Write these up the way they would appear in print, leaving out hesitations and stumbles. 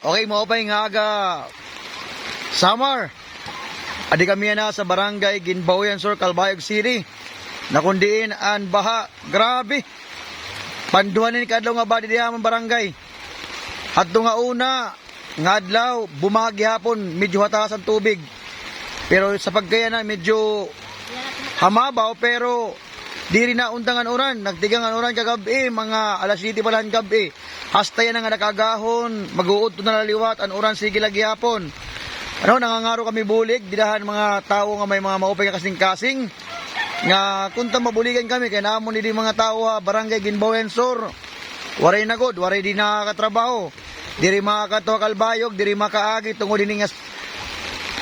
Okay, mo pa nga aga summer. Adi kami na sa barangay Ginbaoyan Sur, Calbayog City. Nakundiin an baha. Grabe. Panduhanin kadlaw nga ba di among barangay. Hadto nga una, nga adlaw bumagi hapon, medyo hataas ang tubig. Pero sa pagkayanan medyo hamabaw, pero diri na untangan oran, nagtigang an oran kagabi, mga alas 7 pa lang gabi. Hasta yan nga nakagahon, mag-uod to na laliwat, an oran sige lagi hapon. Ano, nangangaro kami bulig, didahan mga tao nga may mga maupay kasing-kasing. Nga kunta mabuligan kami, kaya naamon di mga tao barangay Ginbaoyan Sur. Waray na god, waray di nakakatrabaho. Diri makakatuwa Calbayog, diri makaagi, tungod din nga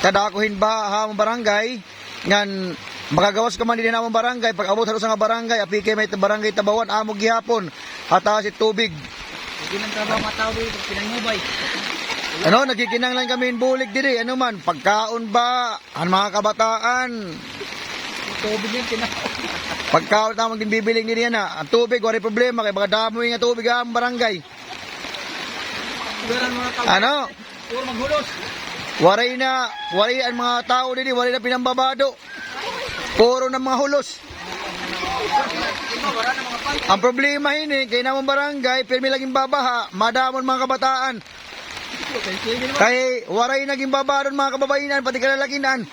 kadakuhin ba hamong barangay. Ngan makagawas ka man din namong barangay, pag abot sa nga barangay, apike may barangay Tabawan, amog gihapon, hataas it tubig. Hindi lang trabaho mga tao dito, pinangubay. Ano, nagkikinang lang kami in bulig diri. Ano man, pagkaon ba ang mga kabataan? Tubig yung Pagkaon tamang din bibiling nila na. Ang tubig, wala problema. Kaya baka damoy nga tubig ang barangay. Ano? Puro maghulos. Waray ang mga tao dito, waray na pinambabado. Puro ng mga hulos. Ang problema ini, kaya namang barangay, pirmi laging babaha, madamon mga kabataan. Kaya waray naging babadon mga kababainan, pati kalalakinan.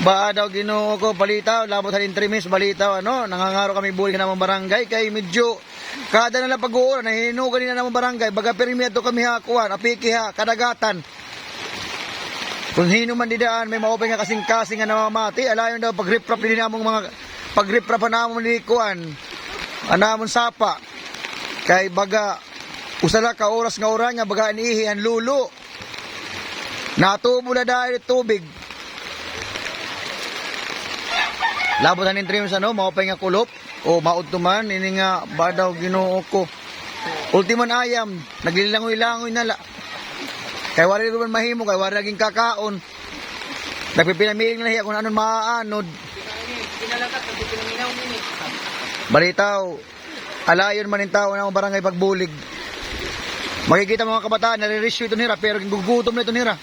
Ba daw Ginoo ko balitaw, labot halin 3 minutes balitaw, ano, nangangaro kami bulig na namang barangay, kay medyo kada na lang pag-uulan, nahinugan na namang barangay, baga permiso kami hakuan, apiki ha, kadagatan. Kung hinuman didaan, may maupay nga kasing-kasing nga namamati, alayon daw pag-riprap din namong mga pag-riprap na namong nilikuan, anamon sapa, kay baga usala ka oras nga oran nga baga inihi ang lulo. Natubo na dahil tubig. Labotan ng trims ano, maupay nga kulop o maudtuman ini nga ba daw Ginoo ko. Ultimon ayam, naglilangoy-langoy na la. Kay wala rin man mahimo, kay wala naging kakaon. Nagpipinamiling na hiya kung anong maaanod. Balitaw, alayon man yung tao ng barangay pagbulig. Makikita mga kabataan, nare-rescue ito nila, pero gugutom na ito nila.